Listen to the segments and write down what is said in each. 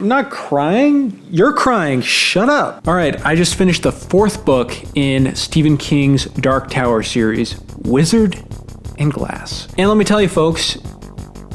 I'm not crying. You're crying. Shut up. All right, I just finished the 4th book in Stephen King's Dark Tower series, Wizard and Glass. And let me tell you, folks,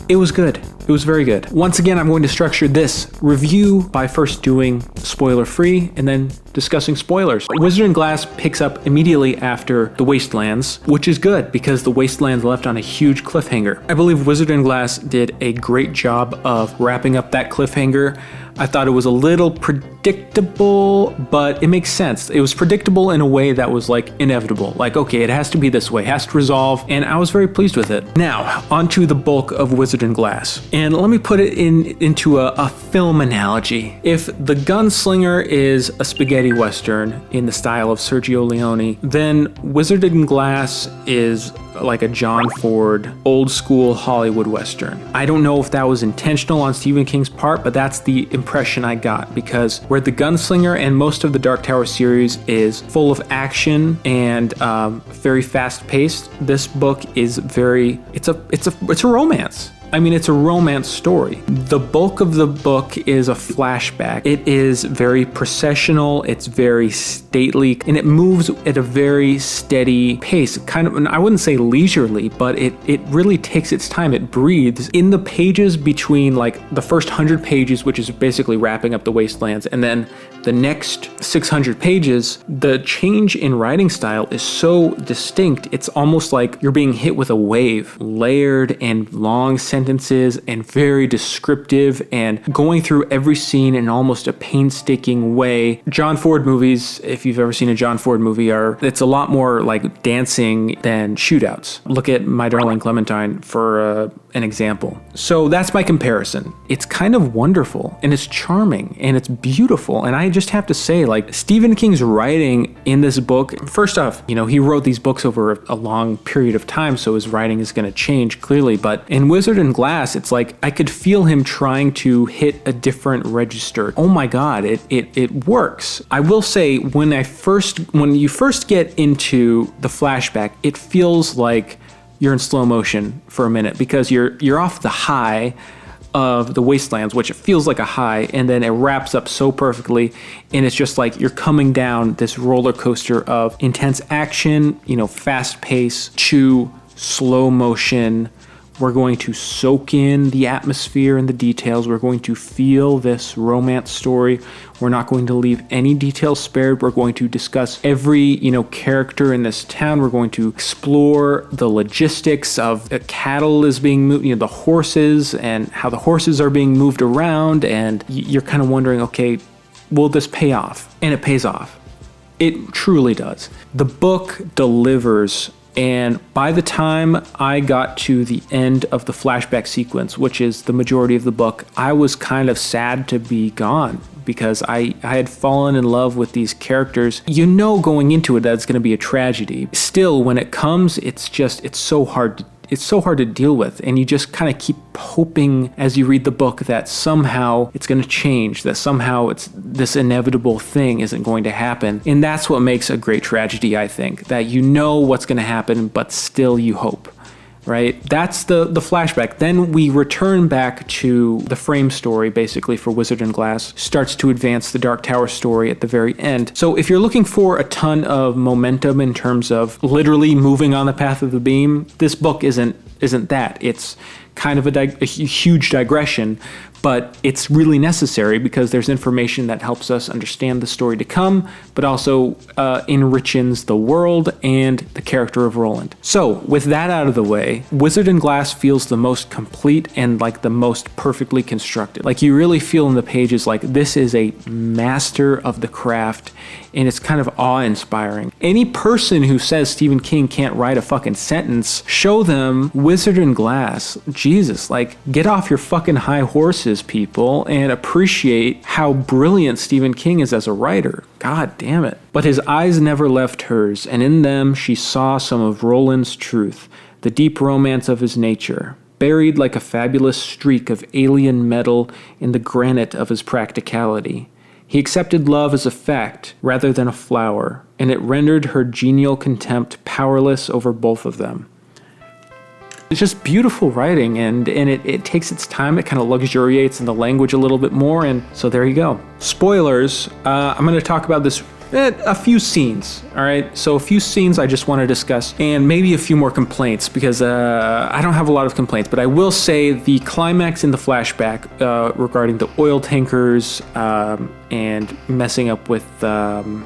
it was good. It was very good. Once again, I'm going to structure this review by first doing spoiler-free and then discussing spoilers. Wizard and Glass picks up immediately after The Wastelands, which is good because The Wastelands left on a huge cliffhanger. I believe Wizard and Glass did a great job of wrapping up that cliffhanger. I thought it was a little predictable, but it makes sense. It was predictable in a way that was like inevitable. Like, okay, it has to be this way, it has to resolve, and I was very pleased with it. Now, onto the bulk of Wizard and Glass. And let me put it into a film analogy. If The Gunslinger is a spaghetti western in the style of Sergio Leone, then Wizard and Glass is like a John Ford, old school Hollywood western. I don't know if that was intentional on Stephen King's part, but that's the impression I got, because where The Gunslinger and most of the Dark Tower series is full of action and very fast paced, this book is it's a romance. I mean, it's a romance story. The bulk of the book is a flashback. It is very processional, it's very stately, and it moves at a very steady pace. Kind of, I wouldn't say leisurely, but it really takes its time. It breathes. In the pages between like the first 100 pages, which is basically wrapping up the Wastelands, and then the next 600 pages, the change in writing style is so distinct, it's almost like you're being hit with a wave. Layered and long sentences and very descriptive and going through every scene in almost a painstaking way. John Ford movies, if you've ever seen a John Ford movie, it's a lot more like dancing than shootouts. Look at My Darling Clementine for an example. So that's my comparison. It's kind of wonderful and it's charming and it's beautiful. And I just have to say, like, Stephen King's writing in this book, first off, he wrote these books over a long period of time, so his writing is going to change clearly. But in Wizard and Glass, it's like I could feel him trying to hit a different register. Oh my God, it works. I will say, when you first get into the flashback, it feels like you're in slow motion for a minute because you're off the high of the Wastelands, which it feels like a high, and then it wraps up so perfectly, and it's just like you're coming down this roller coaster of intense action, fast pace to slow motion. We're going to soak in the atmosphere and the details. We're going to feel this romance story. We're not going to leave any details spared. We're going to discuss every, character in this town. We're going to explore the logistics of the cattle is being moved, the horses and how the horses are being moved around. And you're kind of wondering, okay, will this pay off? And it pays off. It truly does. The book delivers. And by the time I got to the end of the flashback sequence, which is the majority of the book, I was kind of sad to be gone because I had fallen in love with these characters. Going into it that it's going to be a tragedy. Still, when it comes, it's so hard to deal with, and you just kind of keep hoping as you read the book that somehow it's going to change, that somehow this inevitable thing isn't going to happen. And that's what makes a great tragedy, I think, that what's going to happen, but still you hope, right? That's the flashback. Then we return back to the frame story, basically, for Wizard and Glass, starts to advance the Dark Tower story at the very end. So if you're looking for a ton of momentum in terms of literally moving on the path of the beam, this book isn't that. It's kind of a huge digression, but it's really necessary because there's information that helps us understand the story to come, but also enriches the world and the character of Roland. So with that out of the way, Wizard and Glass feels the most complete and like the most perfectly constructed. Like you really feel in the pages like this is a master of the craft, and it's kind of awe-inspiring. Any person who says Stephen King can't write a fucking sentence, show them Wizard and Glass. Jesus, like, get off your fucking high horses, people, and appreciate how brilliant Stephen King is as a writer. God damn it. But his eyes never left hers, and in them she saw some of Roland's truth, the deep romance of his nature, buried like a fabulous streak of alien metal in the granite of his practicality. He accepted love as a fact rather than a flower, and it rendered her genial contempt powerless over both of them. It's just beautiful writing, and it takes its time. It kind of luxuriates in the language a little bit more, and so there you go. Spoilers, I'm going to talk about this a few scenes, all right? So a few scenes I just want to discuss, and maybe a few more complaints, because I don't have a lot of complaints, but I will say the climax in the flashback regarding the oil tankers and messing up with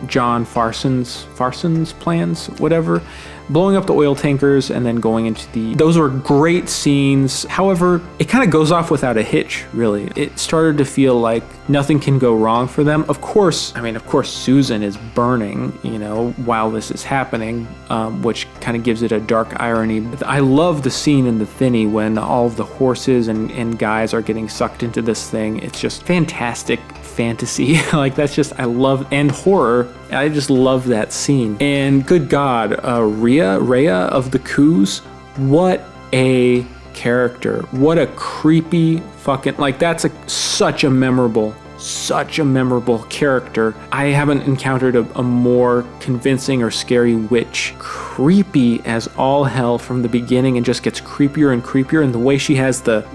John Farson's plans, whatever, blowing up the oil tankers and then going into those were great scenes. However, it kind of goes off without a hitch, really. It started to feel like nothing can go wrong for them. Of course, Susan is burning, while this is happening, which kind of gives it a dark irony. But I love the scene in the Thinny when all of the horses and guys are getting sucked into this thing. It's just fantastic fantasy. Like, that's just, I love, and horror. I just love that scene. And good God, Rhea of the Coos, what a character. What a creepy fucking, like, that's such a memorable character. I haven't encountered a more convincing or scary witch. Creepy as all hell from the beginning, and just gets creepier and creepier. And the way she has the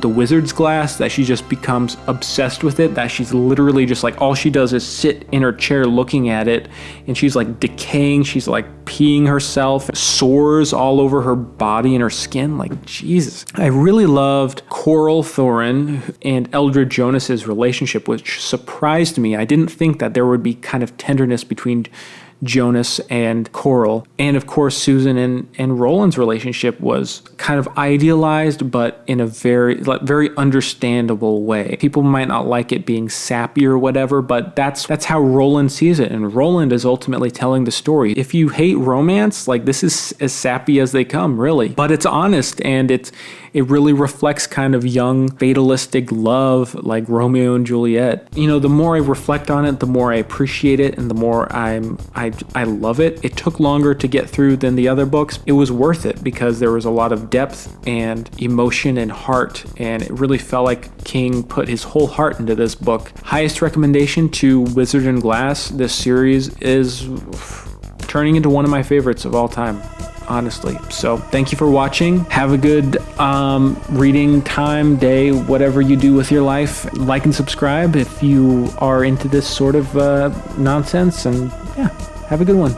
wizard's glass, that she just becomes obsessed with it, that she's literally just like, all she does is sit in her chair looking at it, and she's like decaying, she's like peeing herself, sores all over her body and her skin. Like, Jesus. I really loved Coral Thorin and Eldred Jonas's relationship, which surprised me. I didn't think that there would be kind of tenderness between Jonas and Coral. And of course, Susan and Roland's relationship was kind of idealized, but in a very understandable way. People might not like it being sappy or whatever, but that's how Roland sees it. And Roland is ultimately telling the story. If you hate romance, like, this is as sappy as they come, really. But it's honest, and it really reflects kind of young fatalistic love, like Romeo and Juliet. The more I reflect on it, the more I appreciate it, and the more I love it. It took longer to get through than the other books. It was worth it because there was a lot of depth and emotion and heart, and it really felt like King put his whole heart into this book. Highest recommendation to Wizard and Glass. This series is turning into one of my favorites of all time, honestly. So thank you for watching. Have a good reading time, day, whatever you do with your life. Like and subscribe if you are into this sort of nonsense, and yeah, have a good one.